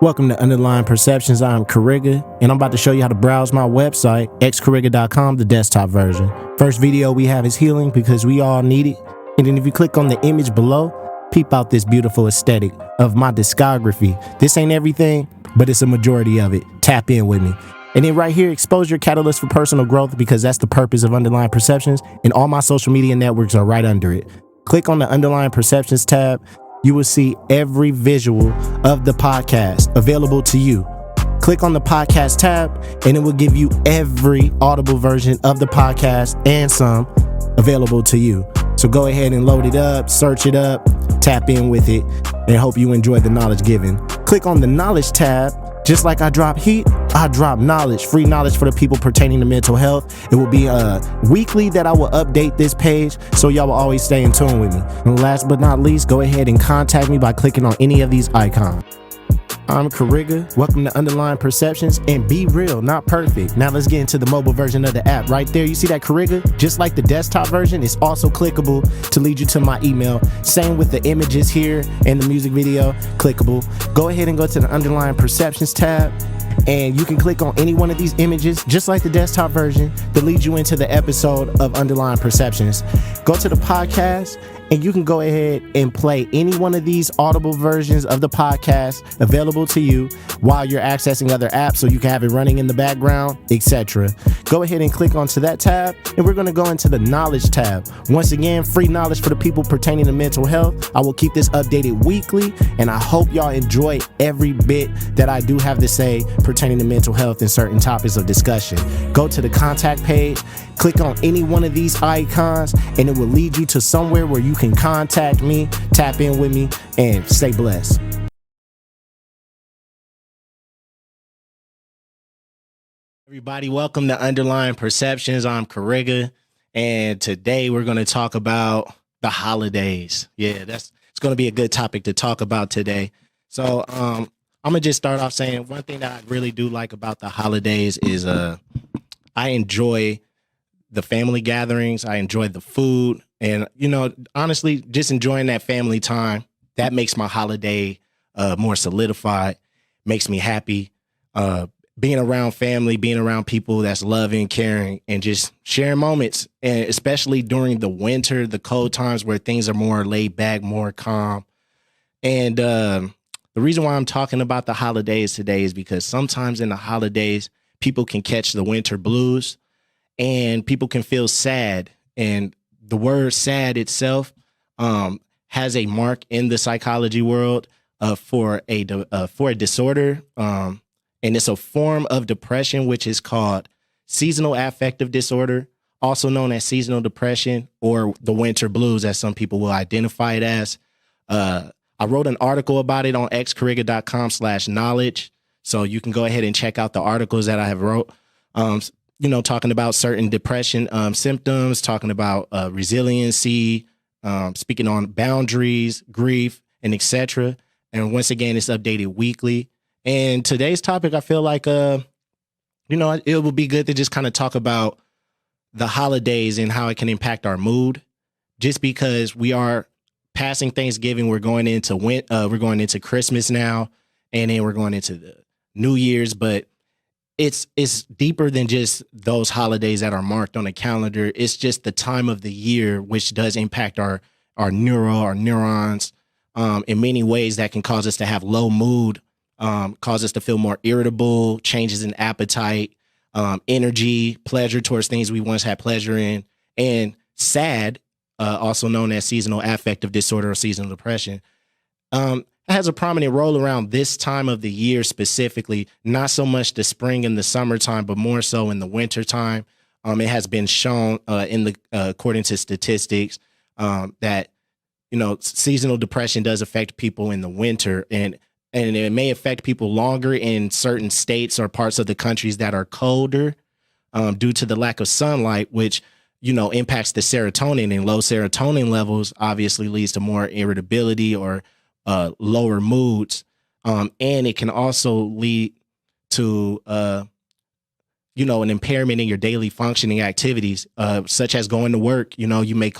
Welcome to Underlying Perceptions. I'm Cariga, and I'm about to show you how to browse my website, Xcariga.com, the desktop version. First video we have is healing because we all need it. And then if you click on the image below, peep out this beautiful aesthetic of my discography. This ain't everything, but it's a majority of it. Tap in with me. And then right here, expose your catalyst for personal growth because that's the purpose of Underlying Perceptions, and all my social media networks are right under it. Click on the Underlying Perceptions tab. You will see every visual of the podcast available to you. Click on the podcast tab and it will give you every audible version of the podcast and some available to you. So go ahead and load it up, search it up, tap in with it, and hope you enjoy the knowledge given. Click on the knowledge tab. Just like I drop heat, I drop knowledge, free knowledge for the people pertaining to mental health. It will be weekly that I will update this page, so y'all will always stay in tune with me. And last but not least, go ahead and contact me by clicking on any of these icons. I'm Cariga. Welcome to Underlying Perceptions, and be real, not perfect. Now let's get into the mobile version of the app. Right there, you see that Cariga? Just like the desktop version, it's also clickable to lead you to my email. Same with the images here and the music video, clickable. Go ahead and go to the Underlying Perceptions tab, and you can click on any one of these images, just like the desktop version, that leads you into the episode of Underlying Perceptions. Go to the podcast, and you can go ahead and play any one of these audible versions of the podcast available to you while you're accessing other apps, so you can have it running in the background, etc. Go ahead and click onto that tab, and we're going to go into the knowledge tab. Once again, free knowledge for the people pertaining to mental health. I will keep this updated weekly, and I hope y'all enjoy every bit that I do have to say pertaining to mental health and certain topics of discussion. Go to the contact page, click on any one of these icons, and it will lead you to somewhere where you can contact me, tap in with me, and stay blessed. Everybody, welcome to Underlying Perceptions. I'm Cariga, and today we're going to talk about the holidays. Yeah, it's going to be a good topic to talk about today. So I'm going to just start off saying one thing that I really do like about the holidays is I enjoy the family gatherings. I enjoy the food, and honestly, just enjoying that family time, that makes my holiday more solidified, makes me happy. Being around family, being around people that's loving, caring, and just sharing moments, and especially during the winter, the cold times where things are more laid back, more calm. And the reason why I'm talking about the holidays today is because sometimes in the holidays, people can catch the winter blues and people can feel sad. And the word sad itself has a mark in the psychology world for a disorder. And it's a form of depression, which is called Seasonal Affective Disorder, also known as seasonal depression or the winter blues, as some people will identify it as. I wrote an article about it on Xcariga.com/knowledge. So you can go ahead and check out the articles that I have wrote, talking about certain depression symptoms, talking about resiliency, speaking on boundaries, grief, and etc. And once again, it's updated weekly. And today's topic, I feel like, it would be good to just kind of talk about the holidays and how it can impact our mood. Just because we are passing Thanksgiving, we're going into Christmas now, and then we're going into the New Year's. But it's deeper than just those holidays that are marked on the calendar. It's just the time of the year, which does impact our neurons in many ways that can cause us to have low mood. Cause us to feel more irritable, changes in appetite, energy, pleasure towards things we once had pleasure in, and sad, also known as seasonal affective disorder or seasonal depression, has a prominent role around this time of the year specifically, not so much the spring and the summertime, but more so in the winter time. It has been shown according to statistics that, seasonal depression does affect people in the winter, and it may affect people longer in certain states or parts of the countries that are colder due to the lack of sunlight, which, impacts the serotonin, and low serotonin levels obviously leads to more irritability or lower moods. And it can also lead to, an impairment in your daily functioning activities, such as going to work. You may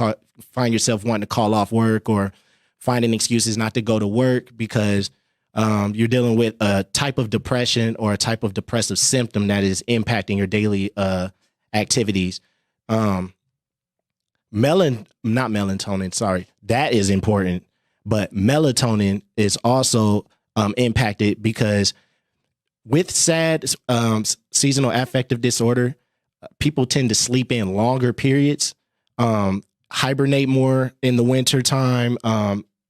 find yourself wanting to call off work or finding excuses not to go to work because You're dealing with a type of depression or a type of depressive symptom that is impacting your daily activities. Not melatonin, sorry, that is important, but melatonin is also impacted because with SAD, seasonal affective disorder, people tend to sleep in longer periods, hibernate more in the winter time,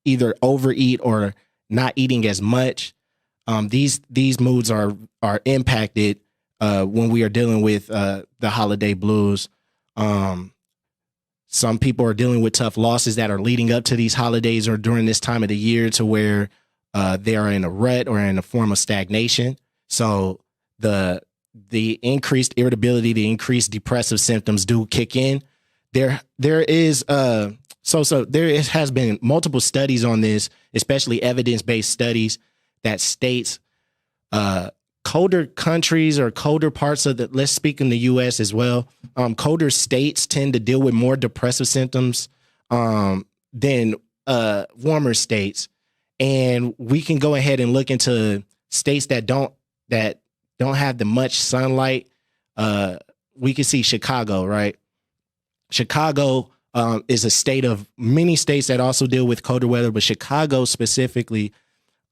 either overeat or not eating as much. These moods are impacted when we are dealing with the holiday blues. Some people are dealing with tough losses that are leading up to these holidays or during this time of the year to where they are in a rut or in a form of stagnation. So the increased irritability, the increased depressive symptoms do kick in. There has been multiple studies on this, especially evidence-based studies that states colder countries or colder parts of let's speak in the U.S. as well. Colder states tend to deal with more depressive symptoms than warmer states. And we can go ahead and look into states that don't have the much sunlight. We can see Chicago, right? Chicago is a state of many states that also deal with colder weather, but Chicago specifically,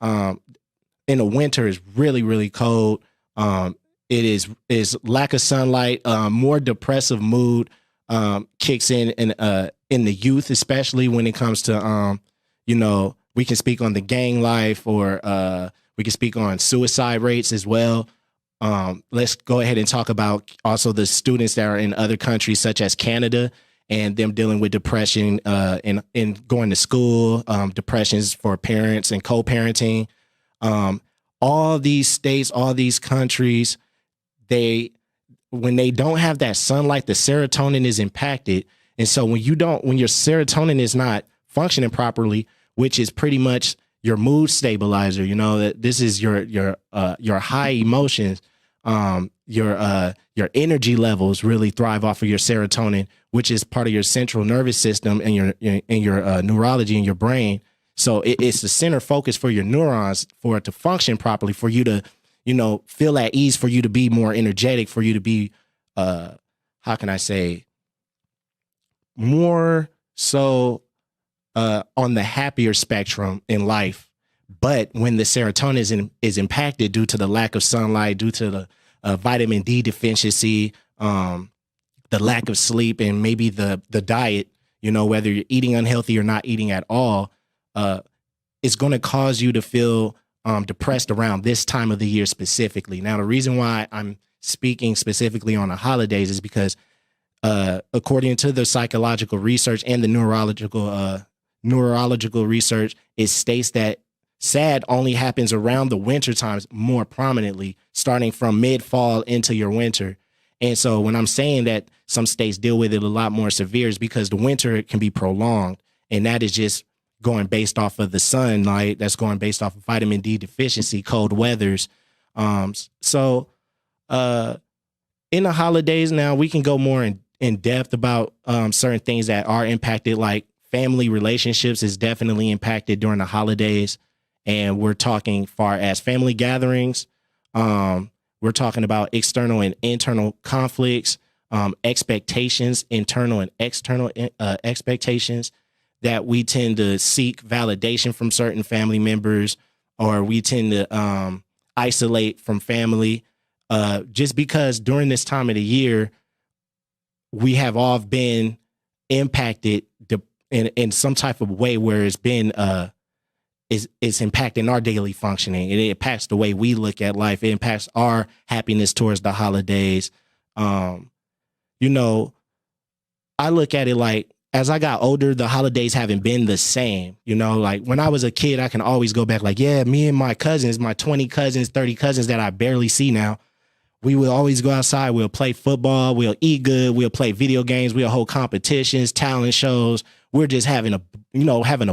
in the winter is really, really cold. It is lack of sunlight, more depressive mood kicks in the youth, especially when it comes to we can speak on the gang life or we can speak on suicide rates as well. Let's go ahead and talk about also the students that are in other countries such as Canada and them dealing with depression and going to school, depressions for parents and co-parenting. All these states, all these countries, when they don't have that sunlight, the serotonin is impacted. And so when your serotonin is not functioning properly, which is pretty much your mood stabilizer, that this is your high emotions, your energy levels really thrive off of your serotonin, which is part of your central nervous system and your neurology in your brain. So it's the center focus for your neurons for it to function properly, for you to, feel at ease, for you to be more energetic, for you to be, how can I say, more so on the happier spectrum in life. But when the serotonin is impacted due to the lack of sunlight, due to the vitamin D deficiency, the lack of sleep, and maybe the diet, whether you're eating unhealthy or not eating at all, it's going to cause you to feel depressed around this time of the year specifically. Now, the reason why I'm speaking specifically on the holidays is because according to the psychological research and the neurological research, it states that SAD only happens around the winter times more prominently, starting from mid-fall into your winter. And so when I'm saying that some states deal with it a lot more severe is because the winter can be prolonged, and that is just going based off of the sunlight, that's going based off of vitamin D deficiency, cold weathers. So in the holidays now, we can go more in depth about certain things that are impacted, like family relationships is definitely impacted during the holidays. And we're talking far as family gatherings. We're talking about external and internal conflicts, expectations, internal and external expectations, that we tend to seek validation from certain family members, or we tend to isolate from family just because during this time of the year, we have all been impacted in some type of way where it's been is impacting our daily functioning. It impacts the way we look at life. It impacts our happiness towards the holidays. I look at it like, as I got older, the holidays haven't been the same. Like when I was a kid, I can always go back like, yeah, me and my cousins, my 20 cousins, 30 cousins that I barely see now, we will always go outside. We'll play football. We'll eat good. We'll play video games. We'll hold competitions, talent shows. We're just having a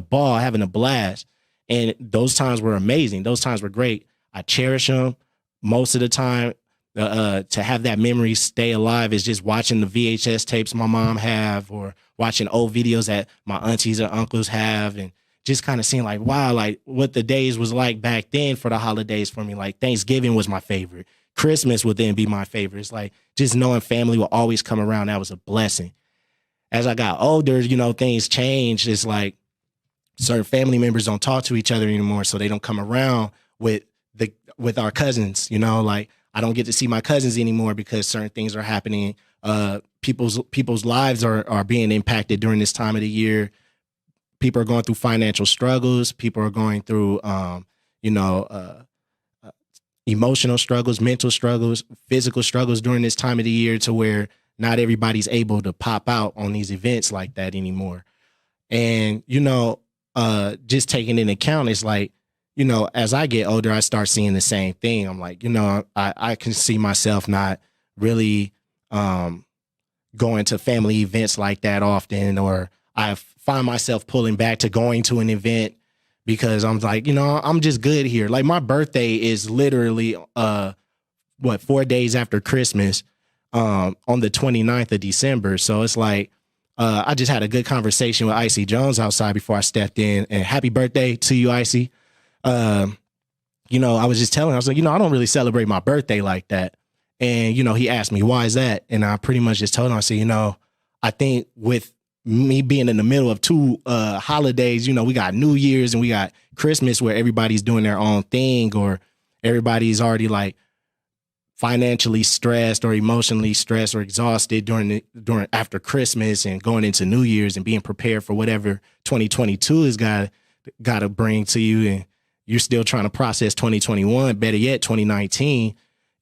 ball, having a blast. And those times were amazing. Those times were great. I cherish them most of the time. To have that memory stay alive is just watching the VHS tapes my mom have, or watching old videos that my aunties or uncles have, and just kind of seeing like, wow, like what the days was like back then for the holidays for me. Like Thanksgiving was my favorite. Christmas would then be my favorite. It's like just knowing family will always come around. That was a blessing. As I got older, things changed. It's like certain family members don't talk to each other anymore, so they don't come around with our cousins. Like I don't get to see my cousins anymore because certain things are happening. People's lives are being impacted during this time of the year. People are going through financial struggles. People are going through, emotional struggles, mental struggles, physical struggles during this time of the year, to where not everybody's able to pop out on these events like that anymore. And, just taking into account, it's like, as I get older, I start seeing the same thing. I'm like, I can see myself not really going to family events like that often, or I find myself pulling back to going to an event because I'm like, I'm just good here. Like my birthday is literally 4 days after Christmas, on the 29th of December. So it's like, I just had a good conversation with Icy Jones outside before I stepped in, and happy birthday to you, Icy. I was just telling him, I was like, I don't really celebrate my birthday like that. And, he asked me, why is that? And I pretty much just told him, I said, I think with me being in the middle of two holidays, we got New Year's and we got Christmas where everybody's doing their own thing, or everybody's already like financially stressed or emotionally stressed or exhausted during after Christmas and going into New Year's and being prepared for whatever 2022 is got to bring to you. And you're still trying to process 2021, better yet, 2019.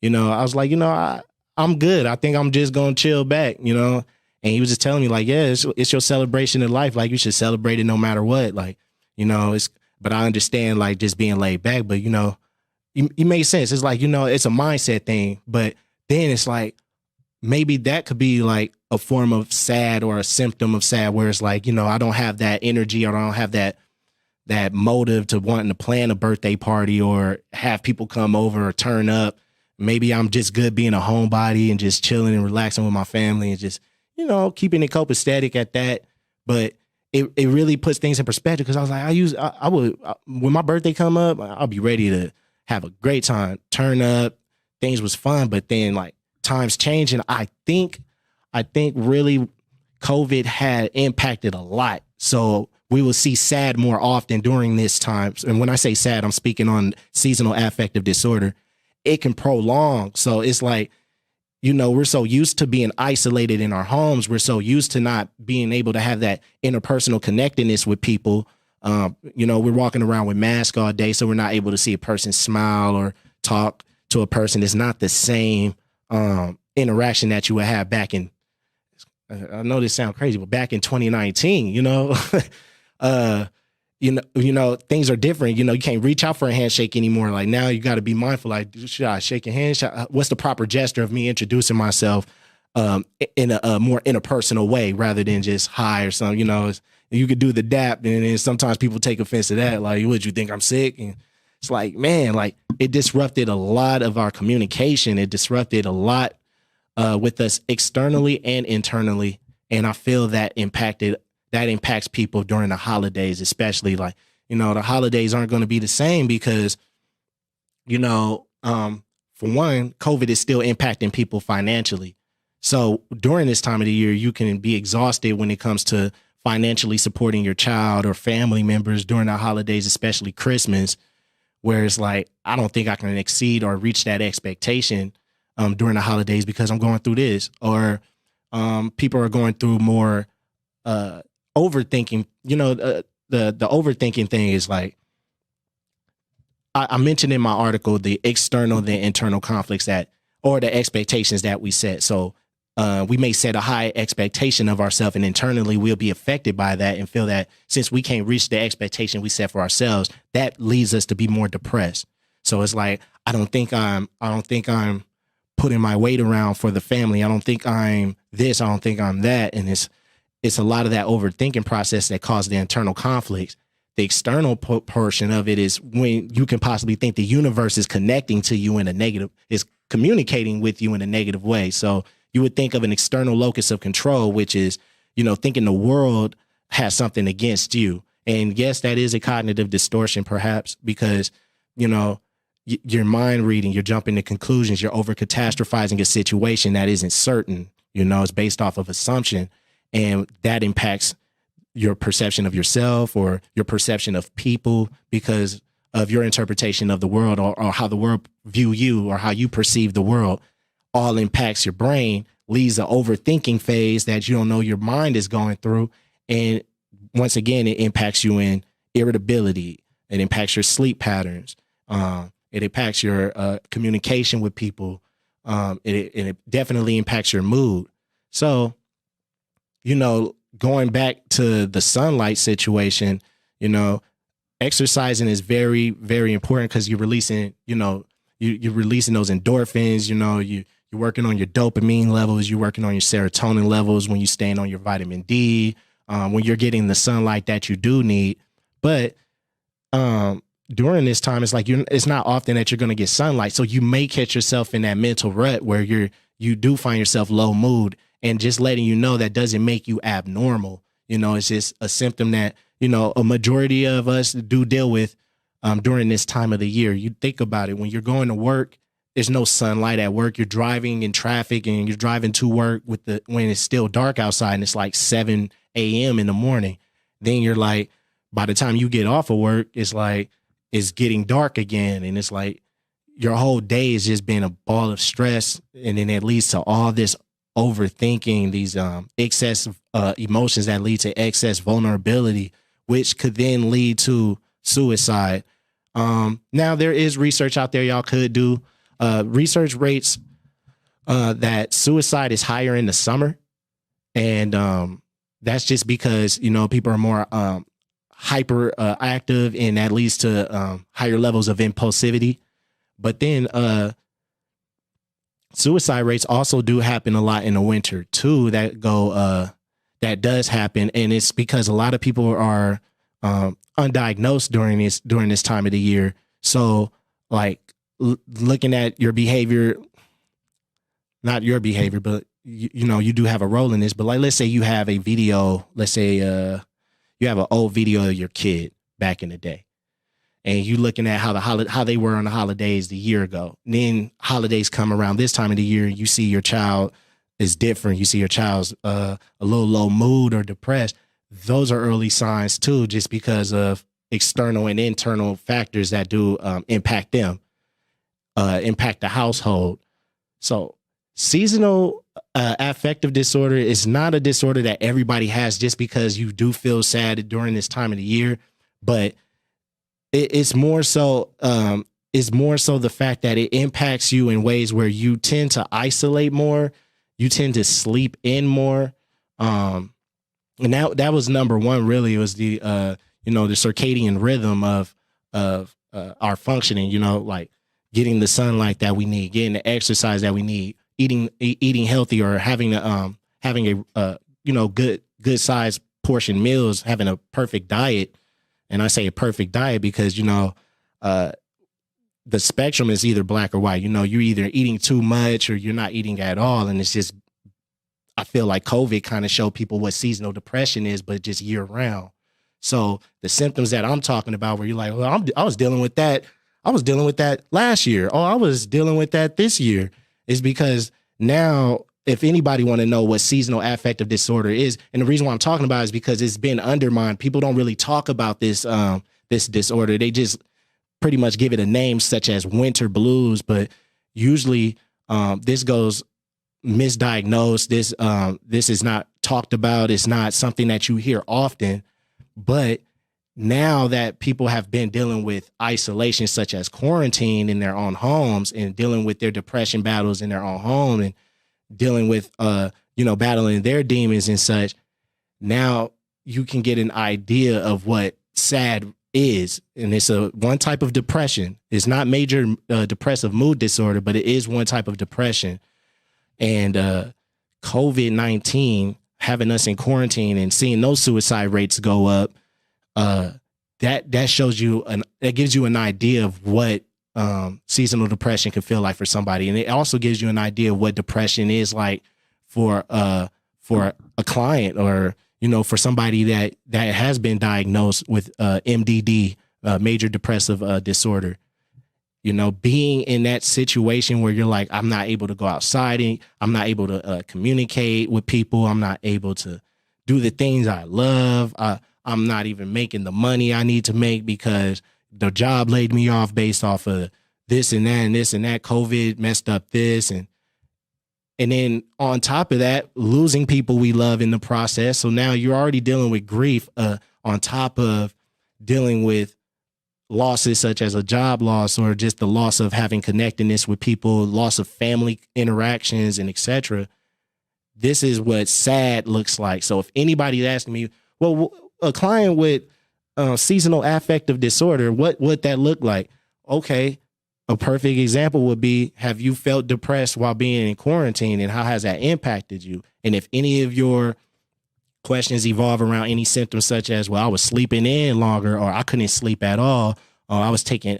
I was like, I'm good. I think I'm just going to chill back, And he was just telling me like, yeah, it's your celebration of life. Like you should celebrate it no matter what. Like, but I understand like just being laid back, but it makes sense. It's like, it's a mindset thing, but then it's like, maybe that could be like a form of sad or a symptom of sad, where it's like, I don't have that energy, or I don't have that motive to wanting to plan a birthday party or have people come over or turn up. Maybe I'm just good being a homebody and just chilling and relaxing with my family and just, keeping it copacetic at that. But it really puts things in perspective, because I was like, I would, when my birthday come up, I'll be ready to have a great time, turn up. Things was fun, but then like times change. And I think really COVID had impacted a lot. So we will see sad more often during this time. And when I say sad, I'm speaking on seasonal affective disorder. It can prolong. So it's like, we're so used to being isolated in our homes. We're so used to not being able to have that interpersonal connectedness with people. We're walking around with masks all day, so we're not able to see a person smile or talk to a person. It's not the same interaction that you would have back in, I know this sounds crazy, but back in 2019, things are different. You can't reach out for a handshake anymore. Like now you got to be mindful. Like, should I shake a hand? What's the proper gesture of me introducing myself in a more interpersonal way rather than just hi or something? You could do the dap, and then sometimes people take offense to that. Like, what, you think I'm sick? And it's like, man, like it disrupted a lot of our communication. It disrupted a lot with us externally and internally. And I feel that impacts people during the holidays, especially like, the holidays aren't going to be the same because, for one, COVID is still impacting people financially. So during this time of the year, you can be exhausted when it comes to financially supporting your child or family members during the holidays, especially Christmas, where it's like, I don't think I can exceed or reach that expectation during the holidays because I'm going through this. Or people are going through more overthinking. The overthinking thing is like, I mentioned in my article, the external, the internal conflicts or the expectations that we set. So we may set a high expectation of ourselves, and internally we'll be affected by that and feel that since we can't reach the expectation we set for ourselves, that leads us to be more depressed. So it's like, I don't think I'm putting my weight around for the family. I don't think I'm this. I don't think I'm that. And it's a lot of that overthinking process that causes the internal conflicts. The external portion of it is when you can possibly think the universe is connecting to you in a negative, is communicating with you in a negative way. So you would think of an external locus of control, which is, thinking the world has something against you. And yes, that is a cognitive distortion, perhaps, because, you know, your mind reading, you're jumping to conclusions, you're over catastrophizing a situation that isn't certain. You know, it's based off of assumption, and that impacts your perception of yourself or your perception of people because of your interpretation of the world, or how the world view you, or how you perceive the world. All impacts your brain, leads to overthinking phase that you don't know your mind is going through. And once again, it impacts you in irritability. It impacts your sleep patterns. It impacts your communication with people. It definitely impacts your mood. So, you know, going back to the sunlight situation, you know, exercising is very, very important because you're releasing, you know, you're releasing those endorphins. You know, you're working on your dopamine levels. You're working on your serotonin levels when you're staying on your vitamin D, when you're getting the sunlight that you do need. But during this time, it's like it's not often that you're going to get sunlight. So you may catch yourself in that mental rut where you do find yourself low mood, and just letting you know that doesn't make you abnormal. You know, it's just a symptom that, you know, a majority of us do deal with during this time of the year. You think about it, when you're going to work, there's no sunlight at work. You're driving in traffic and you're driving to work when it's still dark outside and it's like 7 a.m. in the morning. Then you're like, by the time you get off of work, it's like, it's getting dark again. And it's like your whole day has just been a ball of stress. And then it leads to all this overthinking, these excess emotions that lead to excess vulnerability, which could then lead to suicide. Now there is research out there y'all could do. Research rates that suicide is higher in the summer. And that's just because, you know, people are more hyper active, and that leads to higher levels of impulsivity. But then suicide rates also do happen a lot in the winter too. That does happen, and it's because a lot of people are undiagnosed during this time of the year. So, like looking at your behavior, not your behavior, but you know, you do have a role in this. But like, let's say you have a video. Let's say you have an old video of your kid back in the day, and you looking at how they were on the holidays the year ago. And then holidays come around this time of the year, you see your child is different. You see your child's a little low mood or depressed. Those are early signs too, just because of external and internal factors that do impact them, impact the household. So seasonal affective disorder is not a disorder that everybody has just because you do feel sad during this time of the year, but it's more so the fact that it impacts you in ways where you tend to isolate more, you tend to sleep in more, and that was number one. Really, it was the the circadian rhythm of our functioning. You know, like getting the sunlight that we need, getting the exercise that we need, eating healthy, or having a good sized portion meals, having a perfect diet. And I say a perfect diet because, the spectrum is either black or white. You know, you're either eating too much or you're not eating at all. And it's just, I feel like COVID kind of showed people what seasonal depression is, but just year round. So the symptoms that I'm talking about where you're like, well, I was dealing with that. I was dealing with that last year. Oh, I was dealing with that this year, is because now, if anybody want to know what seasonal affective disorder is, and the reason why I'm talking about it is because it's been undermined. People don't really talk about this this disorder. They just pretty much give it a name such as winter blues, but usually this goes misdiagnosed. This is not talked about. It's not something that you hear often. But now that people have been dealing with isolation, such as quarantine in their own homes, and dealing with their depression battles in their own home, and dealing with battling their demons and such, now you can get an idea of what SAD is. And it's one type of depression. It's not major depressive mood disorder, but it is one type of depression. And COVID-19 having us in quarantine and seeing those suicide rates go up, that shows you that gives you an idea of what seasonal depression can feel like for somebody. And it also gives you an idea of what depression is like for a client, or, for somebody that has been diagnosed with MDD, major depressive disorder, being in that situation where you're like, I'm not able to go outside, and I'm not able to communicate with people. I'm not able to do the things I love. I'm not even making the money I need to make because the job laid me off based off of this and that and this and that. COVID messed up this. And then on top of that, losing people we love in the process. So now you're already dealing with grief on top of dealing with losses such as a job loss or just the loss of having connectedness with people, loss of family interactions, and etc. This is what sad looks like. So if anybody's asking me, well, a client with seasonal affective disorder, what would that look like? Okay, a perfect example would be, have you felt depressed while being in quarantine, and how has that impacted you? And if any of your questions evolve around any symptoms such as, well, I was sleeping in longer, or I couldn't sleep at all, or I was taking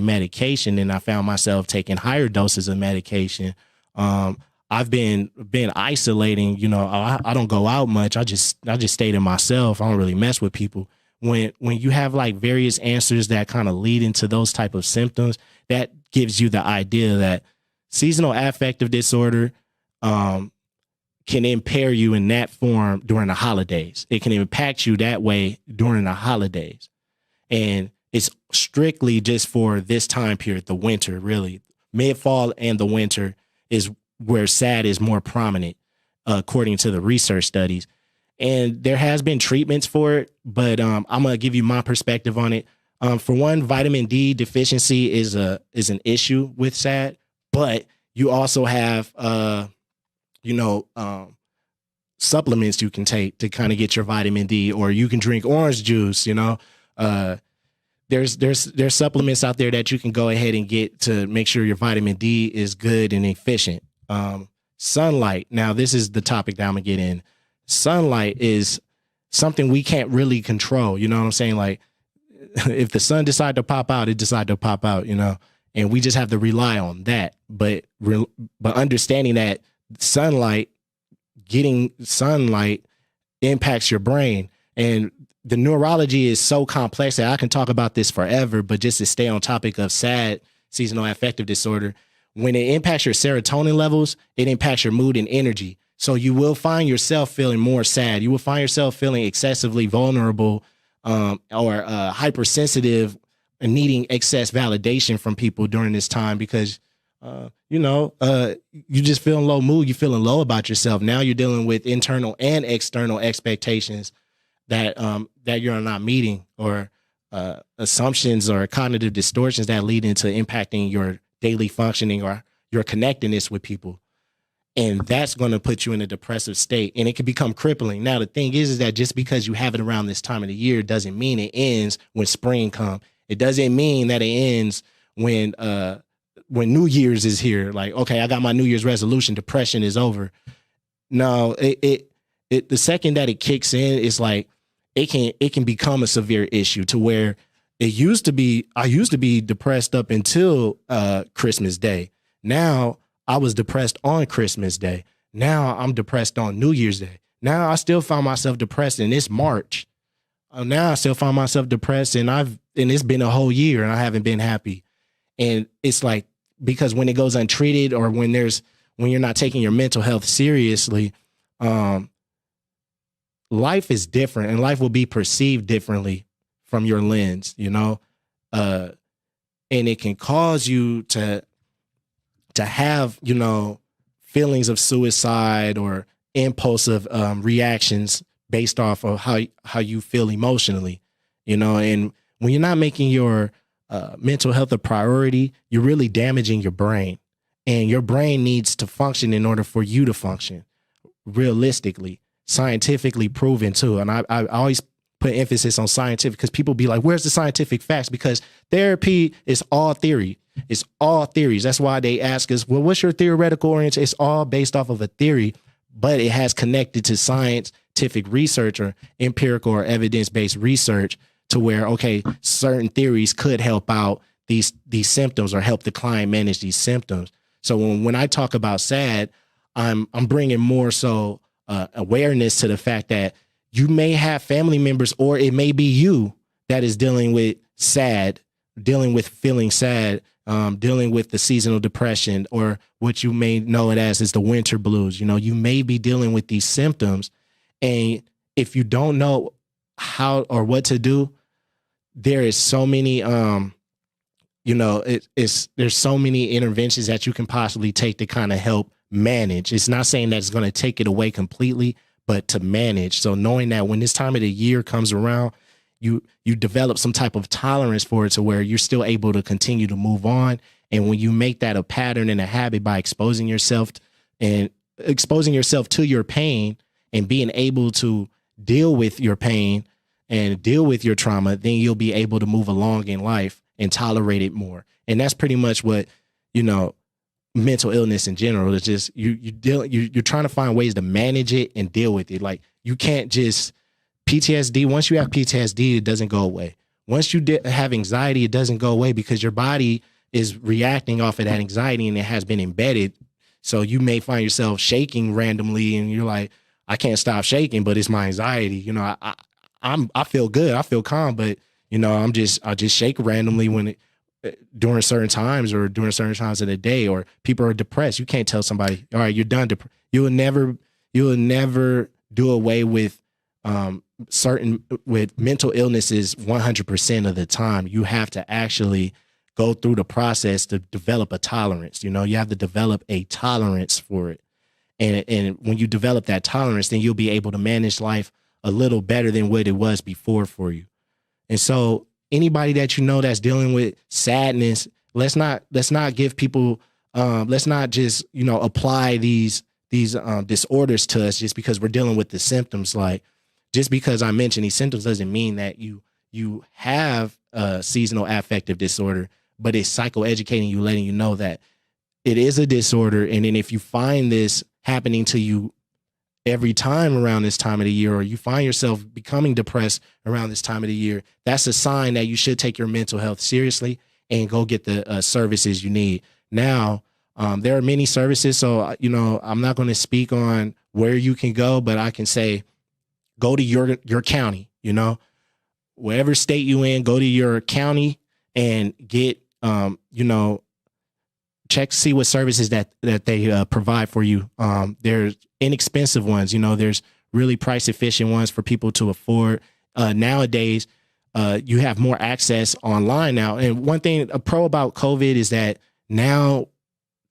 medication and I found myself taking higher doses of medication. I've been isolating, I don't go out much. I just stay to myself. I don't really mess with people. When you have like various answers that kind of lead into those type of symptoms, that gives you the idea that seasonal affective disorder can impair you in that form during the holidays. It can impact you that way during the holidays. And it's strictly just for this time period, the winter, really. Mid-fall and the winter is where SAD is more prominent, according to the research studies. And there has been treatments for it, but I'm going to give you my perspective on it. For one, vitamin D deficiency is an issue with SAD, but you also have supplements you can take to kind of get your vitamin D, or you can drink orange juice. There's supplements out there that you can go ahead and get to make sure your vitamin D is good and efficient. Sunlight. Now, this is the topic that I'm gonna get in. Sunlight is something we can't really control. You know what I'm saying? Like, if the sun decide to pop out, it decide to pop out. And we just have to rely on that. But understanding that getting sunlight impacts your brain, and the neurology is so complex that I can talk about this forever. But just to stay on topic of SAD, seasonal affective disorder, when it impacts your serotonin levels, it impacts your mood and energy. So you will find yourself feeling more sad. You will find yourself feeling excessively vulnerable, or hypersensitive, and needing excess validation from people during this time because, you just feeling low mood. You're feeling low about yourself. Now you're dealing with internal and external expectations that you're not meeting, or assumptions or cognitive distortions that lead into impacting your daily functioning or your connectedness with people. And that's going to put you in a depressive state, and it can become crippling. Now, the thing is that just because you have it around this time of the year doesn't mean it ends when spring comes. It doesn't mean that it ends when New Year's is here. Like, okay, I got my New Year's resolution, depression is over. No, it the second that it kicks in, it's like it can become a severe issue to where I used to be depressed up until Christmas Day. Now I was depressed on Christmas Day. Now I'm depressed on New Year's Day. Now I still find myself depressed, and it's March. Now I still find myself depressed, and it's been a whole year and I haven't been happy. And it's like, because when it goes untreated, or when you're not taking your mental health seriously, life is different, and life will be perceived differently from your lens, and it can cause you to have, feelings of suicide or impulsive reactions based off of how you feel emotionally, and when you're not making your mental health a priority, you're really damaging your brain, and your brain needs to function in order for you to function realistically, scientifically proven too. And I always put emphasis on scientific, because people be like, where's the scientific facts? Because therapy is all theory. It's all theories. That's why they ask us, well, what's your theoretical orientation? It's all based off of a theory, but it has connected to scientific research or empirical or evidence-based research to where, okay, certain theories could help out these symptoms or help the client manage these symptoms. So when I talk about SAD, I'm bringing more so awareness to the fact that you may have family members, or it may be you that is dealing with feeling sad, dealing with the seasonal depression, or what you may know it as is the winter blues. You may be dealing with these symptoms, and if you don't know how or what to do, there is so many, there's so many interventions that you can possibly take to kind of help manage. It's not saying that it's going to take it away completely, but to manage. So knowing that when this time of the year comes around, you develop some type of tolerance for it, to where you're still able to continue to move on. And when you make that a pattern and a habit by exposing yourself to your pain and being able to deal with your pain and deal with your trauma, then you'll be able to move along in life and tolerate it more. And that's pretty much what, mental illness in general is. Just you're trying to find ways to manage it and deal with it. Like, you can't just PTSD. Once you have PTSD, it doesn't go away. Once you have anxiety, it doesn't go away, because your body is reacting off of that anxiety and it has been embedded. So you may find yourself shaking randomly and you're like, I can't stop shaking, but it's my anxiety. I feel good. I feel calm, but I just shake randomly during certain times or during certain times of the day. Or people are depressed. You can't tell somebody, all right, you're done. You will never do away with with mental illnesses 100% of the time. You have to actually go through the process to develop a tolerance. You have to develop a tolerance for it. And when you develop that tolerance, then you'll be able to manage life a little better than what it was before for you. And so anybody that that's dealing with sadness, let's not give people, let's not just, apply these disorders to us just because we're dealing with the symptoms. Like, just because I mentioned these symptoms doesn't mean that you have a seasonal affective disorder, but it's psychoeducating you, letting you know that it is a disorder. And then if you find this happening to you every time around this time of the year, or you find yourself becoming depressed around this time of the year, that's a sign that you should take your mental health seriously and go get the services you need. Now, there are many services. So, I'm not going to speak on where you can go, but I can say, go to your county, wherever state you in, go to your county and get, check to see what services that they provide for you. There's inexpensive ones, there's really price efficient ones for people to afford. Nowadays, you have more access online now. And one thing, a pro about COVID is that now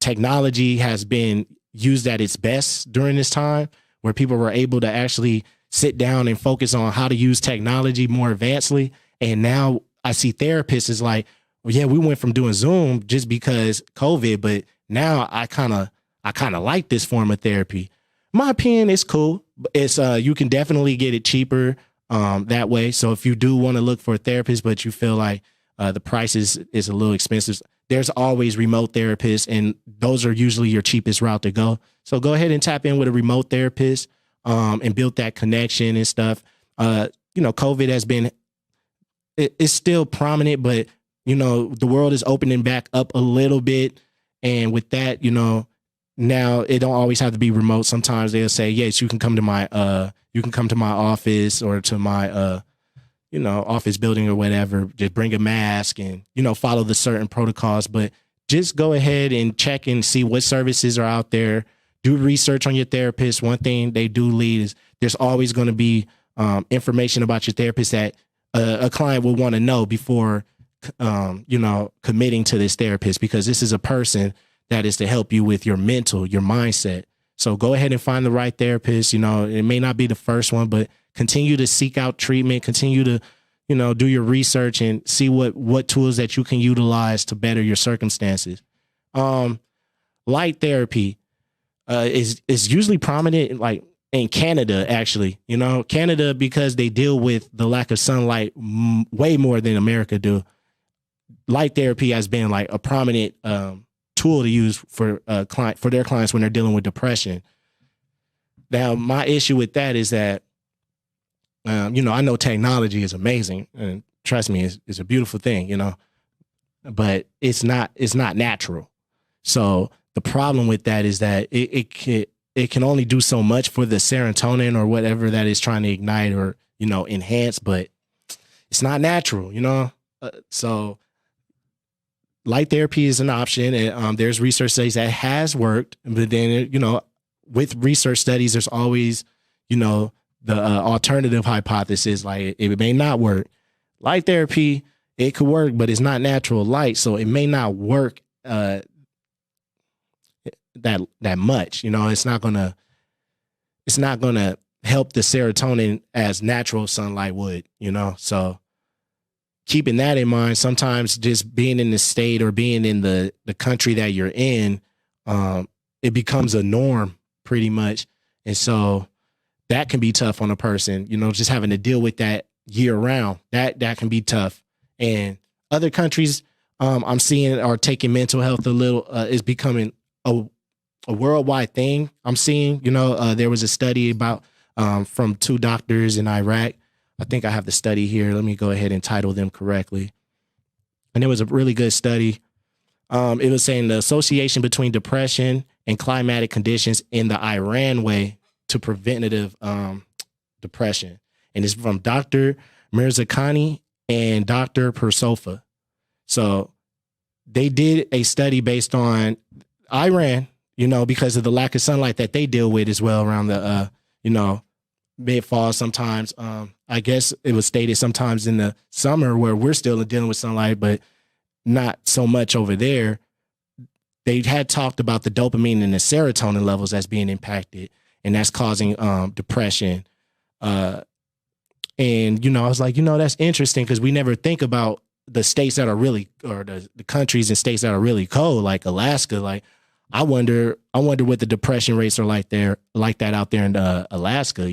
technology has been used at its best during this time, where people were able to actually sit down and focus on how to use technology more advancedly. And now I see therapists is like, well, yeah, we went from doing Zoom just because COVID, but now I kind of like this form of therapy. My opinion, it's cool. It's you can definitely get it cheaper that way. So if you do want to look for a therapist, but you feel like the price is a little expensive, there's always remote therapists, and those are usually your cheapest route to go. So go ahead and tap in with a remote therapist and build that connection and stuff. COVID has been, it's still prominent, but the world is opening back up a little bit. And with that, now it don't always have to be remote. Sometimes they'll say, yes, you can come to my office or to my, office building or whatever. Just bring a mask and, follow the certain protocols, but just go ahead and check and see what services are out there. Do research on your therapist. One thing they do lead is there's always going to be information about your therapist that a client will want to know before committing to this therapist, because this is a person that is to help you with your mental, your mindset. So go ahead and find the right therapist. It may not be the first one, but continue to seek out treatment, continue to, do your research and see what tools that you can utilize to better your circumstances. Light therapy is usually prominent like in Canada, actually, Canada, because they deal with the lack of sunlight way more than America do. Light therapy has been like a prominent tool to use for their clients when they're dealing with depression. Now, my issue with that is that, I know technology is amazing, and trust me, it's a beautiful thing, but it's not natural. So the problem with that is that it can only do so much for the serotonin or whatever that is trying to ignite or, enhance, but it's not natural, so light therapy is an option. And there's research studies that has worked, but then, with research studies, there's always, the alternative hypothesis, like it may not work. Light therapy, it could work, but it's not natural light. So it may not work that much, it's not gonna help the serotonin as natural sunlight would, so keeping that in mind, sometimes just being in the state or being in the country that you're in, it becomes a norm pretty much. And so that can be tough on a person, just having to deal with that year round, that can be tough. And other countries, I'm seeing are taking mental health a little, is becoming a worldwide thing. I'm seeing, there was a study about, from 2 doctors in Iraq. I think I have the study here. Let me go ahead and title them correctly. And it was a really good study. It was saying the association between depression and climatic conditions in the Iran way to preventative depression. And it's from Dr. Mirzakhani and Dr. Persofa. So they did a study based on Iran, because of the lack of sunlight that they deal with as well around the, mid-fall sometimes. I guess it was stated sometimes in the summer where we're still dealing with sunlight, but not so much over there. They had talked about the dopamine and the serotonin levels as being impacted, and that's causing depression. And, I was like, that's interesting because we never think about the states that are really, or the countries and states that are really cold, like Alaska. Like, I wonder what the depression rates are like that out there in Alaska.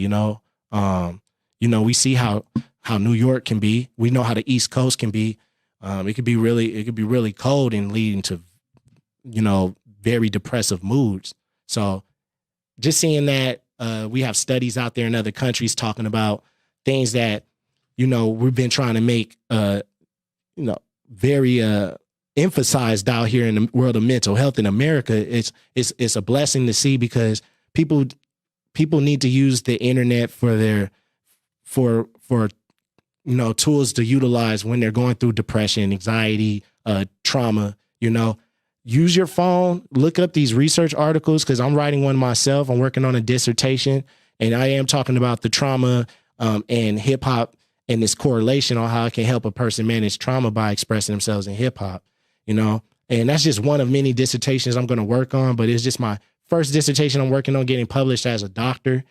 We see how New York can be. We know how the East Coast can be. It could be really cold and leading to, very depressive moods. So just seeing that, we have studies out there in other countries talking about things that, we've been trying to make, very emphasized out here in the world of mental health in America. It's a blessing to see because people need to use the internet for tools to utilize when they're going through depression, anxiety, trauma. Use your phone, look up these research articles, because I'm writing one myself. I'm working on a dissertation, and I am talking about the trauma and hip hop and this correlation on how it can help a person manage trauma by expressing themselves in hip hop. And that's just one of many dissertations I'm going to work on, but it's just my first dissertation I'm working on getting published as a doctor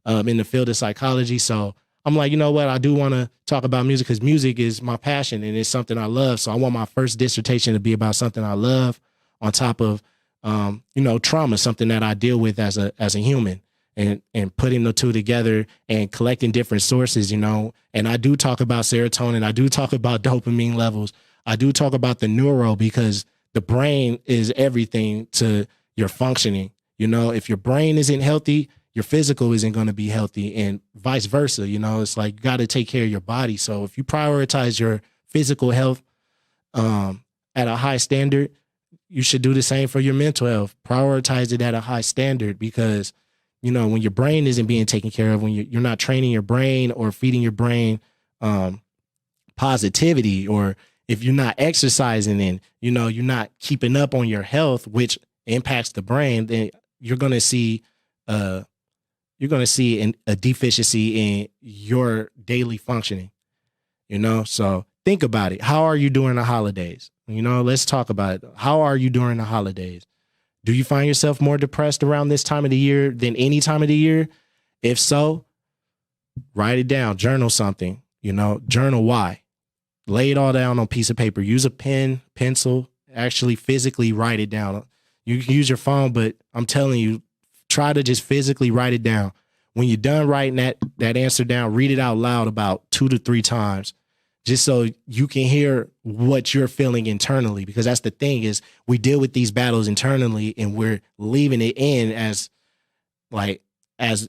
in the field of psychology. So I'm like, I do want to talk about music because music is my passion and it's something I love. So I want my first dissertation to be about something I love on top of, trauma, something that I deal with as a human, and putting the two together and collecting different sources, and I do talk about serotonin. I do talk about dopamine levels. I do talk about the neuro because the brain is everything to your functioning. If your brain isn't healthy, your physical isn't going to be healthy, and vice versa. It's like you got to take care of your body. So if you prioritize your physical health at a high standard, you should do the same for your mental health. Prioritize it at a high standard because, when your brain isn't being taken care of, when you're not training your brain or feeding your brain positivity, or if you're not exercising and, you're not keeping up on your health, which impacts the brain, then you're going to see a deficiency in your daily functioning, So think about it. How are you during the holidays? Let's talk about it. How are you during the holidays? Do you find yourself more depressed around this time of the year than any time of the year? If so, write it down, journal something, journal why. Lay it all down on a piece of paper. Use a pen, pencil, actually physically write it down. You can use your phone, but I'm telling you, try to just physically write it down. When you're done writing that answer down, read it out loud about 2 to 3 times, just so you can hear what you're feeling internally. Because that's the thing is we deal with these battles internally and we're leaving it in as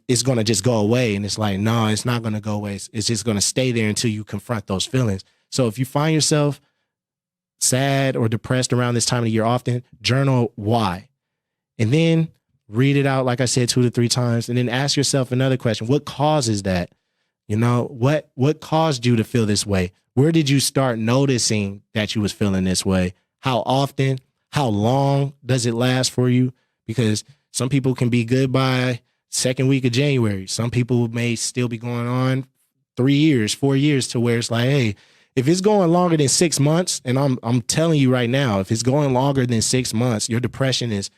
it's going to just go away. And it's like, no, it's not going to go away. It's just going to stay there until you confront those feelings. So if you find yourself sad or depressed around this time of the year often, journal why. And then read it out, like I said, 2 to 3 times, and then ask yourself another question. What causes that? You know, what caused you to feel this way? Where did you start noticing that you was feeling this way? How often? How long does it last for you? Because some people can be good by second week of January. Some people may still be going on 3 years, 4 years, to where it's like, hey, if it's going longer than 6 months, and I'm telling you right now, if it's going longer than 6 months, your depression is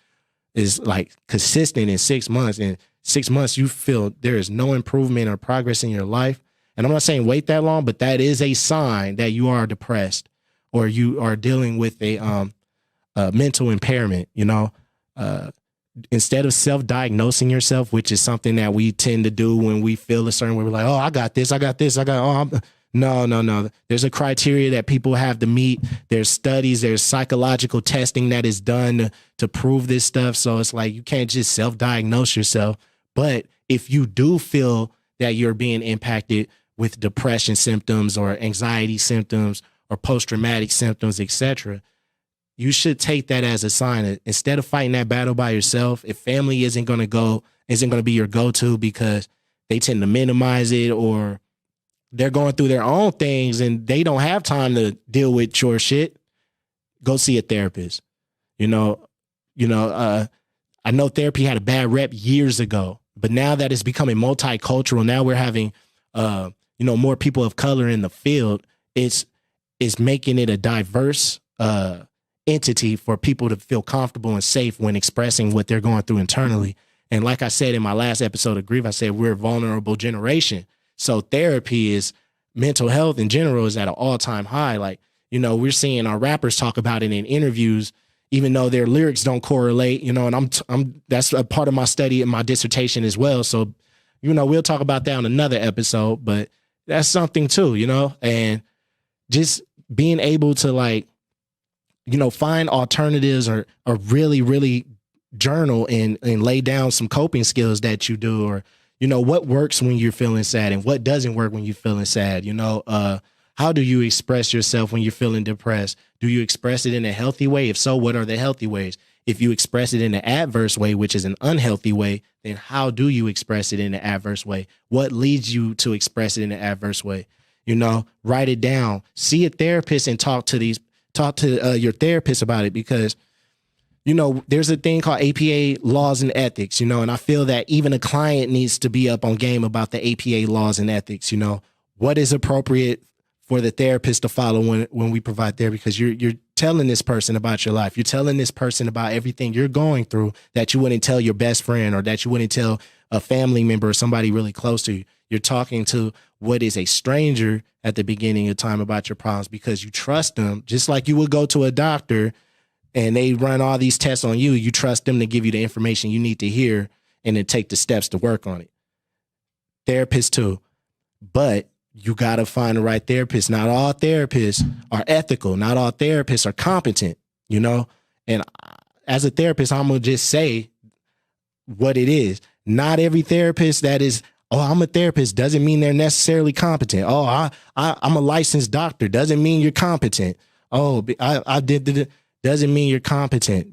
like consistent in 6 months. And 6 months, you feel there is no improvement or progress in your life. And I'm not saying wait that long, but that is a sign that you are depressed or you are dealing with a mental impairment. You know, instead of self-diagnosing yourself, which is something that we tend to do when we feel a certain way, we're like, oh, I got this. No. There's a criteria that people have to meet. There's studies, there's psychological testing that is done to prove this stuff. So it's like, you can't just self-diagnose yourself. But if you do feel that you're being impacted with depression symptoms or anxiety symptoms or post-traumatic symptoms, etc., you should take that as a sign that instead of fighting that battle by yourself, if family isn't going to be your go-to because they tend to minimize it, or they're going through their own things and they don't have time to deal with your shit, go see a therapist. I know therapy had a bad rep years ago, but now that it's becoming multicultural, now we're having, more people of color in the field. It's making it a diverse entity for people to feel comfortable and safe when expressing what they're going through internally. And like I said in my last episode of Grief, I said we're a vulnerable generation. So therapy mental health in general is at an all-time high. Like, we're seeing our rappers talk about it in interviews, even though their lyrics don't correlate, and that's a part of my study and my dissertation as well. So, we'll talk about that on another episode, but that's something too, and just being able to find alternatives or really, really journal and lay down some coping skills that you do, or, what works when you're feeling sad and what doesn't work when you're feeling sad. How do you express yourself when you're feeling depressed? Do you express it in a healthy way? If so, what are the healthy ways? If you express it in an adverse way, which is an unhealthy way, then how do you express it in an adverse way? What leads you to express it in an adverse way? Write it down, see a therapist and talk to your therapist about it, because there's a thing called APA laws and ethics, and I feel that even a client needs to be up on game about the APA laws and ethics. What is appropriate for the therapist to follow when we provide therapy, because you're telling this person about your life. You're telling this person about everything you're going through that you wouldn't tell your best friend, or that you wouldn't tell a family member or somebody really close to you. You're talking to what is a stranger at the beginning of time about your problems, because you trust them, just like you would go to a doctor and they run all these tests on you. You trust them to give you the information you need to hear and then take the steps to work on it. Therapists too. But you got to find the right therapist. Not all therapists are ethical. Not all therapists are competent, And as a therapist, I'm going to just say what it is. Not every therapist that is, oh, I'm a therapist, doesn't mean they're necessarily competent. Oh, I'm a licensed doctor, doesn't mean you're competent. Oh, I did doesn't mean you're competent,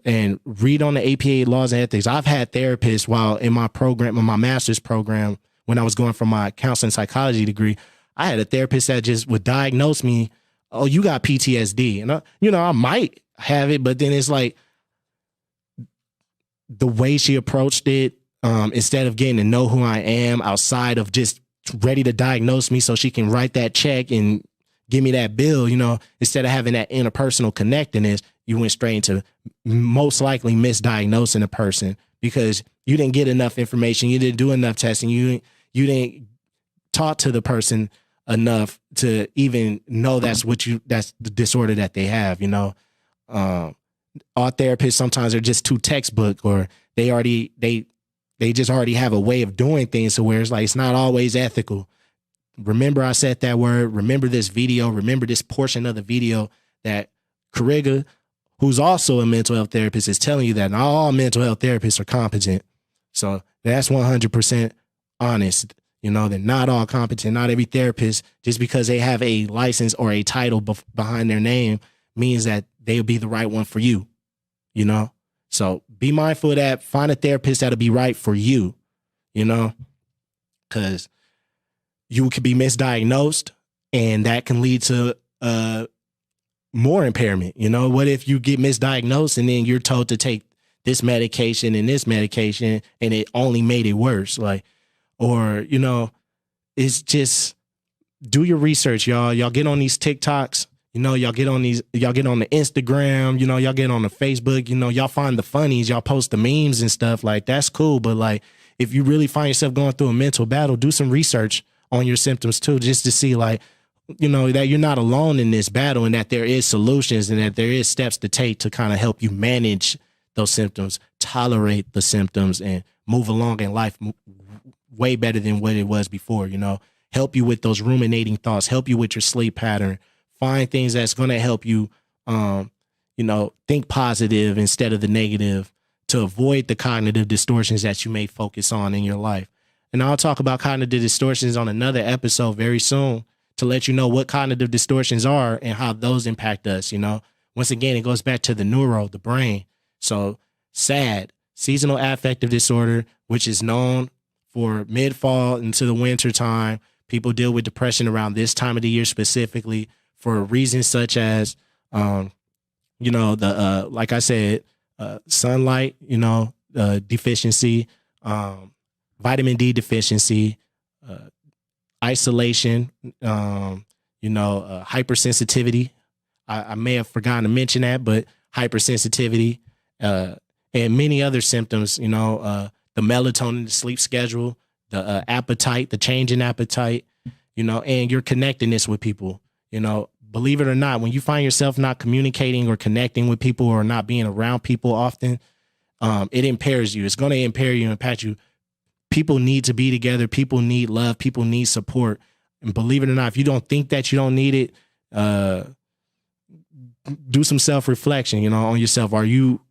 and read on the APA laws and ethics. I've had therapists while in my program, in my master's program, when I was going for my counseling psychology degree. I had a therapist that just would diagnose me, oh, you got PTSD. And, I might have it, but then it's like the way she approached it, instead of getting to know who I am outside of just ready to diagnose me so she can write that check and give me that bill, instead of having that interpersonal connectedness, you went straight into most likely misdiagnosing a person because you didn't get enough information. You didn't do enough testing. You didn't talk to the person enough to even know that's the disorder that they have, All therapists sometimes are just too textbook, or they just already have a way of doing things to where it's like, it's not always ethical. Remember I said that word, remember this video, remember this portion of the video that Cariga, who's also a mental health therapist, is telling you that not all mental health therapists are competent. So that's 100% honest. They're not all competent. Not every therapist, just because they have a license or a title behind their name, means that they'll be the right one for you. So be mindful of that. Find a therapist that'll be right for you, because you could be misdiagnosed and that can lead to more impairment. What if you get misdiagnosed and then you're told to take this medication and it only made it worse? It's just, do your research, y'all. Y'all get on these TikToks, y'all get on the Instagram, y'all get on the Facebook, y'all find the funnies, y'all post the memes and stuff. That's cool. But if you really find yourself going through a mental battle, do some research on your symptoms too, just to see that you're not alone in this battle, and that there is solutions, and that there is steps to take to kind of help you manage those symptoms, tolerate the symptoms, and move along in life way better than what it was before. Help you with those ruminating thoughts, help you with your sleep pattern, find things that's going to help you, think positive instead of the negative, to avoid the cognitive distortions that you may focus on in your life. And I'll talk about cognitive distortions on another episode very soon, to let you know what cognitive distortions are and how those impact us. Once again, it goes back to the brain. So SAD, Seasonal Affective Disorder, which is known for mid-fall into the winter time. People deal with depression around this time of the year specifically for reasons such as, like I said, sunlight, deficiency, vitamin D deficiency, isolation, hypersensitivity. I may have forgotten to mention that, but hypersensitivity, and many other symptoms, the melatonin, the sleep schedule, the appetite, the change in appetite, and your connectedness with people. Believe it or not, when you find yourself not communicating or connecting with people, or not being around people often, it impairs you. It's going to impair you and impact you. People need to be together. People need love. People need support. And believe it or not, if you don't think that you don't need it, do some self-reflection, on yourself. Are you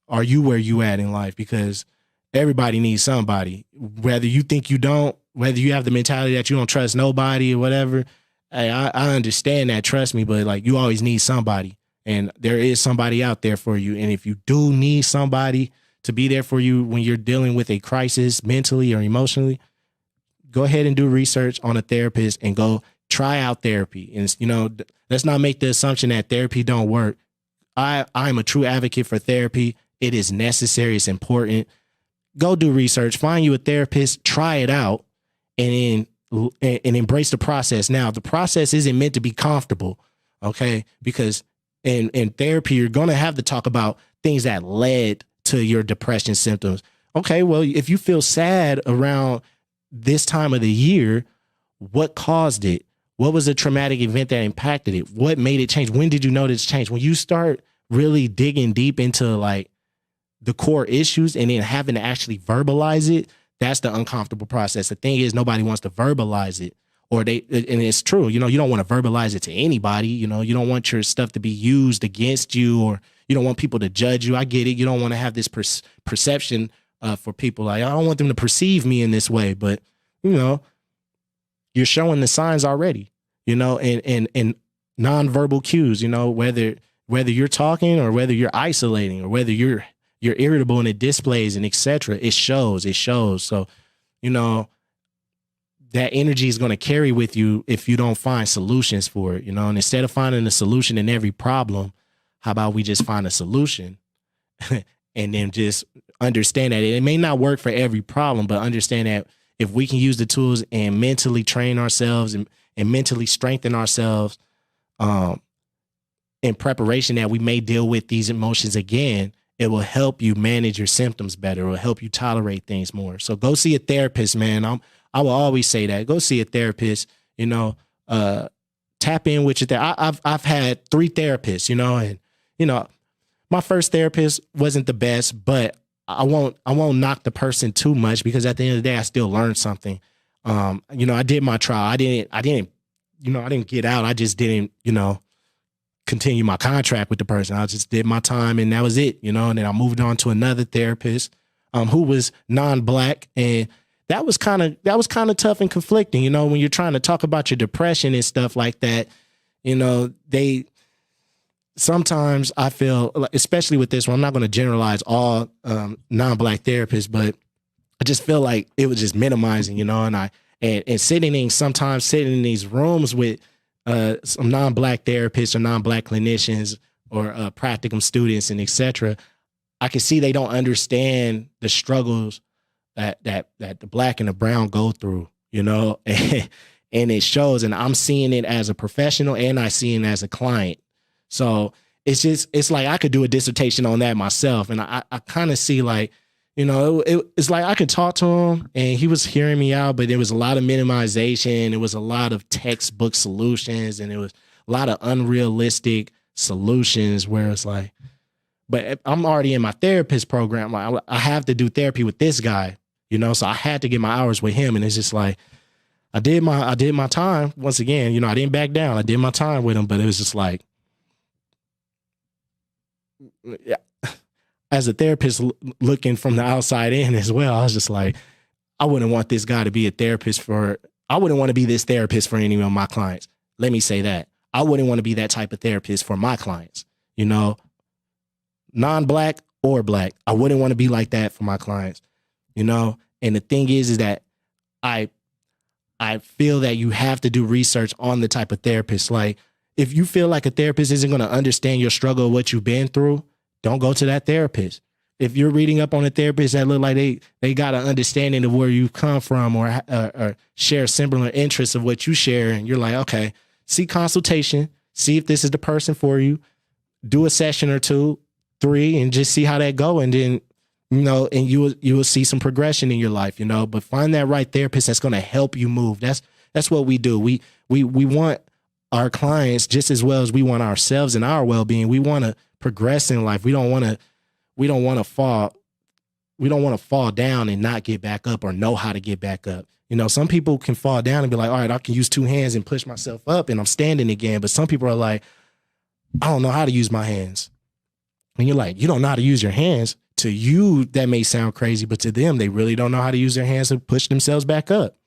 where you at in life? Because everybody needs somebody, whether you think you don't, whether you have the mentality that you don't trust nobody or whatever. Hey, I understand that, trust me, but you always need somebody, and there is somebody out there for you. And if you do need somebody to be there for you when you're dealing with a crisis mentally or emotionally, go ahead and do research on a therapist and go try out therapy. And, let's not make the assumption that therapy don't work. I'm a true advocate for therapy. It is necessary. It's important. Go do research, find you a therapist, try it out, and embrace the process. Now, the process isn't meant to be comfortable, okay? Because in therapy, you're going to have to talk about things that led to your depression symptoms. Okay, well, if you feel sad around this time of the year, what caused it? What was a traumatic event that impacted it? What made it change? When did you notice change? When you start really digging deep into the core issues and then having to actually verbalize it, that's the uncomfortable process. The thing is, nobody wants to verbalize it, and it's true. You don't want to verbalize it to anybody. You don't want your stuff to be used against you, or you don't want people to judge you. I get it. You don't want to have this perception for people. I don't want them to perceive me in this way, but you're showing the signs already, and nonverbal cues, whether you're talking or whether you're isolating or whether you're irritable and it displays and etc. It shows. So, that energy is going to carry with you if you don't find solutions for it, and instead of finding a solution in every problem, how about we just find a solution and then just understand that it may not work for every problem, but understand that if we can use the tools and mentally train ourselves and mentally strengthen ourselves in preparation that we may deal with these emotions again, it will help you manage your symptoms better. It will help you tolerate things more. So go see a therapist, man. I will always say that. Go see a therapist, tap in with your therapist. I've had 3 therapists, and, my first therapist wasn't the best, but I won't knock the person too much, because at the end of the day, I still learned something. I did my trial. I didn't get out. I just didn't, continue my contract with the person. I just did my time and that was it, and then I moved on to another therapist who was non-Black, and that was kind of tough and conflicting, when you're trying to talk about your depression and stuff like that. sometimes I feel, especially with this one, I'm not going to generalize all non-Black therapists, but I just feel like it was just minimizing, you know, and sitting in these rooms with some non-Black therapists or non-Black clinicians or practicum students and etc. I can see they don't understand the struggles that the Black and the brown go through, you know, and it shows, and I'm seeing it as a professional and I see it as a client. So it's like I could do a dissertation on that myself. And I kind of see like, you know, it's like I could talk to him and he was hearing me out, but there was a lot of minimization. It was a lot of textbook solutions and it was a lot of unrealistic solutions where it's like, but I'm already in my therapist program. Like I have to do therapy with this guy, you know, so I had to get my hours with him. And it's just like, I did my time. Once again, you know, I didn't back down. I did my time with him, but it was just like, yeah. As a therapist looking from the outside in as well, I was just like, I wouldn't want this guy to be a therapist I wouldn't want to be this therapist for any of my clients. Let me say that. I wouldn't want to be that type of therapist for my clients, you know, non-Black or Black. I wouldn't want to be like that for my clients, you know? And the thing is that I feel that you have to do research on the type of therapist. Like if you feel like a therapist isn't going to understand your struggle or what you've been through, don't go to that therapist. If you're reading up on a therapist that look like they got an understanding of where you come from or share similar interests of what you share, and you're like, okay, seek consultation, see if this is the person for you, do a session or 2, 3, and just see how that go. And then, you know, and you will see some progression in your life, you know, but find that right therapist that's going to help you move. That's what we do. We want our clients just as well as we want ourselves and our well-being. We want to progress in life. We don't want to fall down and not get back up or know how to get back up. You know, some people can fall down and be like, all right, I can use 2 hands and push myself up and I'm standing again. But some people are like, I don't know how to use my hands. And you're like, you don't know how to use your hands. To you, that may sound crazy, but to them, they really don't know how to use their hands to push themselves back up.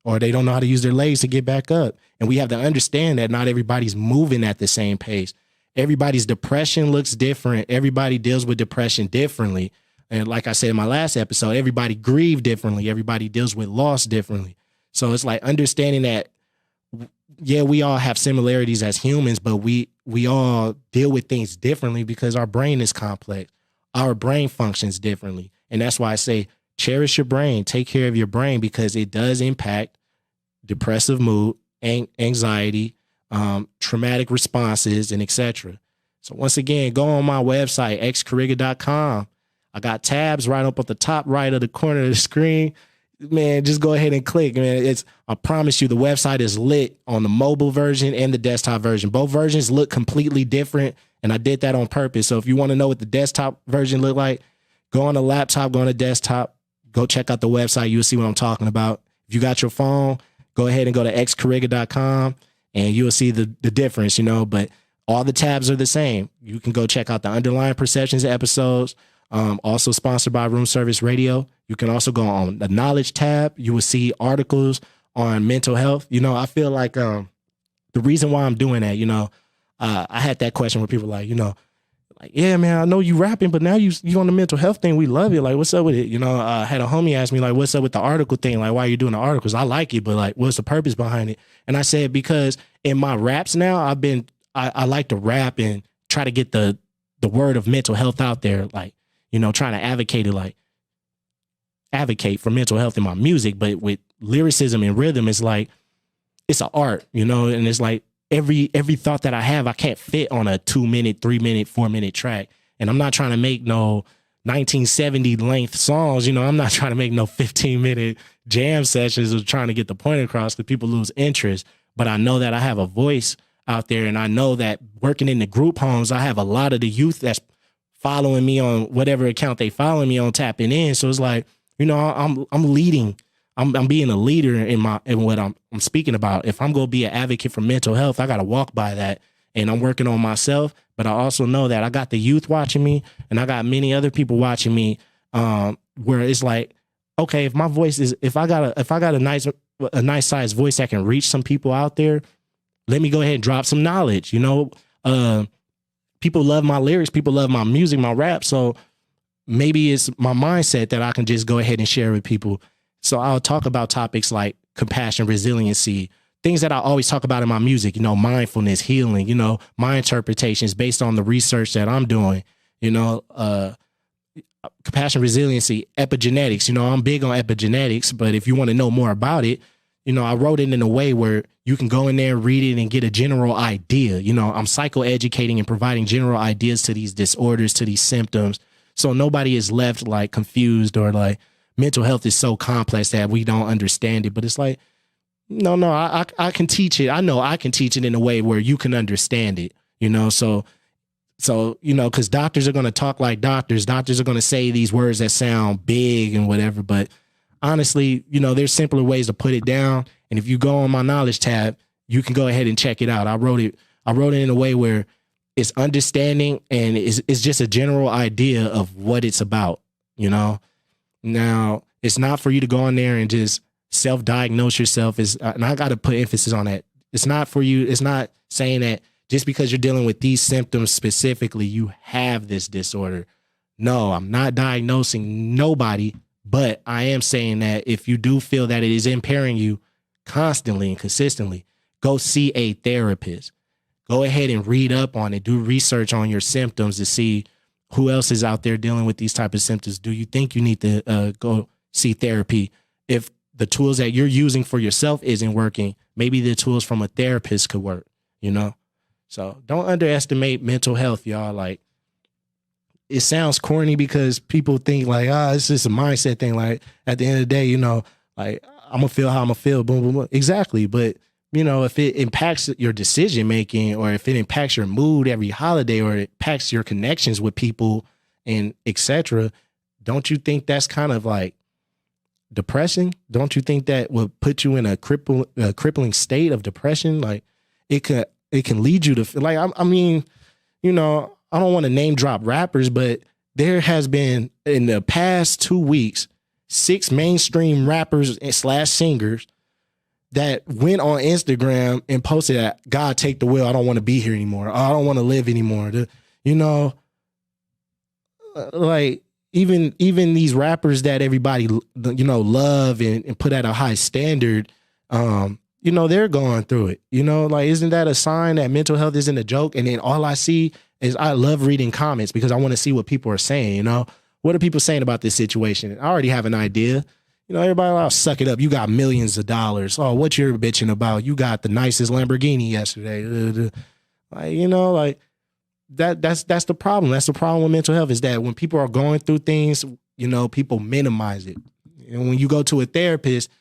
Or they don't know how to use their legs to get back up. And we have to understand that not everybody's moving at the same pace. Everybody's depression looks different. Everybody deals with depression differently. And like I said in my last episode, everybody grieve differently. Everybody deals with loss differently. So it's like understanding that, yeah, we all have similarities as humans, but we all deal with things differently because our brain is complex. Our brain functions differently. And that's why I say cherish your brain. Take care of your brain because it does impact depressive mood, anxiety, traumatic responses, and etc. So once again, go on my website, Xcariga.com. I got tabs right up at the top right of the corner of the screen. Man, just go ahead and click. Man, I promise you the website is lit on the mobile version and the desktop version. Both versions look completely different, and I did that on purpose. So if you want to know what the desktop version look like, go on the laptop, go on the desktop, go check out the website. You'll see what I'm talking about. If you got your phone, go ahead and go to Xcariga.com. And you'll see the difference, you know, but all the tabs are the same. You can go check out the Underlying Perceptions episodes, also sponsored by Room Service Radio. You can also go on the Knowledge tab. You will see articles on mental health. You know, I feel like the reason why I'm doing that, you know, I had that question where people like, you know, like, yeah, man, I know you rapping, but now you on the mental health thing. We love it. Like, what's up with it? You know, I had a homie ask me, like, what's up with the article thing? Like, why are you doing the articles? I like it, but like, what's the purpose behind it? And I said, because in my raps now, I like to rap and try to get the word of mental health out there. Like, you know, trying to advocate for mental health in my music. But with lyricism and rhythm, it's like, it's an art, you know, and it's like, every thought that I have, I can't fit on a 2-minute, 3-minute, 4-minute track. And I'm not trying to make no 1970 length songs. You know, I'm not trying to make no 15-minute jam sessions or trying to get the point across because people lose interest. But I know that I have a voice out there, and I know that working in the group homes, I have a lot of the youth that's following me on whatever account they following me on, tapping in. So it's like, you know, I'm leading. I'm being a leader in what I'm speaking about. If I'm going to be an advocate for mental health, I got to walk by that, and I'm working on myself. But I also know that I got the youth watching me, and I got many other people watching me. Where it's like, okay, if my voice is, if I got a nice sized voice that can reach some people out there, let me go ahead and drop some knowledge. You know, people love my lyrics, people love my music, my rap. So maybe it's my mindset that I can just go ahead and share with people. So I'll talk about topics like compassion, resiliency, things that I always talk about in my music, mindfulness, healing, my interpretations based on the research that I'm doing, compassion, resiliency, epigenetics. I'm big on epigenetics, but if you want to know more about it, I wrote it in a way where you can go in there, read it, and get a general idea. I'm psychoeducating and providing general ideas to these disorders, to these symptoms. So nobody is left like confused or like mental health is so complex that we don't understand it. But it's like, no, I can teach it. I know I can teach it in a way where you can understand it, So, because doctors are going to talk like doctors. Doctors are going to say these words that sound big and whatever. But honestly, there's simpler ways to put it down. And if you go on my knowledge tab, you can go ahead and check it out. I wrote it in a way where it's understanding and it's just a general idea of what it's about, Now, it's not for you to go on there and just self-diagnose yourself. And I got to put emphasis on that. It's not for you. It's not saying that just because you're dealing with these symptoms specifically, you have this disorder. No, I'm not diagnosing nobody, but I am saying that if you do feel that it is impairing you constantly and consistently, go see a therapist. Go ahead and read up on it. Do research on your symptoms to see who else is out there dealing with these type of symptoms. Do you think you need to go see therapy? If the tools that you're using for yourself isn't working, maybe the tools from a therapist could work, So don't underestimate mental health, y'all. Like, it sounds corny because people think like, it's just a mindset thing. Like, at the end of the day, like, I'm going to feel how I'm going to feel. Boom, boom, boom. Exactly. But, if it impacts your decision making or if it impacts your mood every holiday or it impacts your connections with people and etc., don't you think that's kind of like depressing? Don't you think that would put you in a crippling state of depression? Like, it can lead you to feel like, I mean, I don't want to name drop rappers, but there has been in the past 2 weeks, 6 mainstream rappers / singers that went on Instagram and posted that God take the wheel. I don't want to be here anymore. I don't want to live anymore. Like even these rappers that everybody, love and put at a high standard, they're going through it, like, isn't that a sign that mental health isn't a joke? And then all I see is I love reading comments because I want to see what people are saying, what are people saying about this situation? I already have an idea. Everybody, I'll suck it up. You got millions of dollars. Oh, what you're bitching about? You got the nicest Lamborghini yesterday. Like, that's the problem. That's the problem with mental health is that when people are going through things, people minimize it. And when you go to a therapist,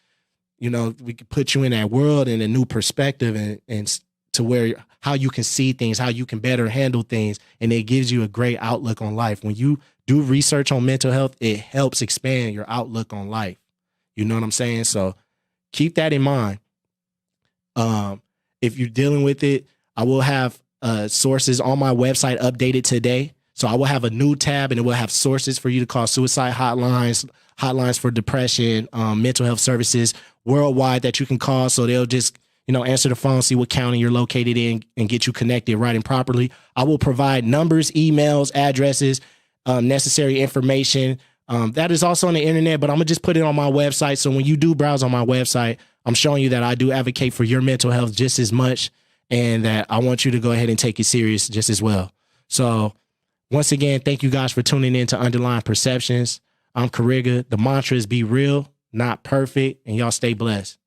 we can put you in that world in a new perspective and to where how you can see things, how you can better handle things. And it gives you a great outlook on life. When you do research on mental health, it helps expand your outlook on life. You know what I'm saying? So keep that in mind. If you're dealing with it, I will have sources on my website updated today. So I will have a new tab and it will have sources for you to call suicide hotlines for depression, mental health services worldwide that you can call. So they'll just, answer the phone, see what county you're located in and get you connected right and properly. I will provide numbers, emails, addresses, necessary information. That is also on the internet, but I'm going to just put it on my website. So when you do browse on my website, I'm showing you that I do advocate for your mental health just as much and that I want you to go ahead and take it serious just as well. So once again, thank you guys for tuning in to Underlying Perceptions. I'm Cariga. The mantra is be real, not perfect, and y'all stay blessed.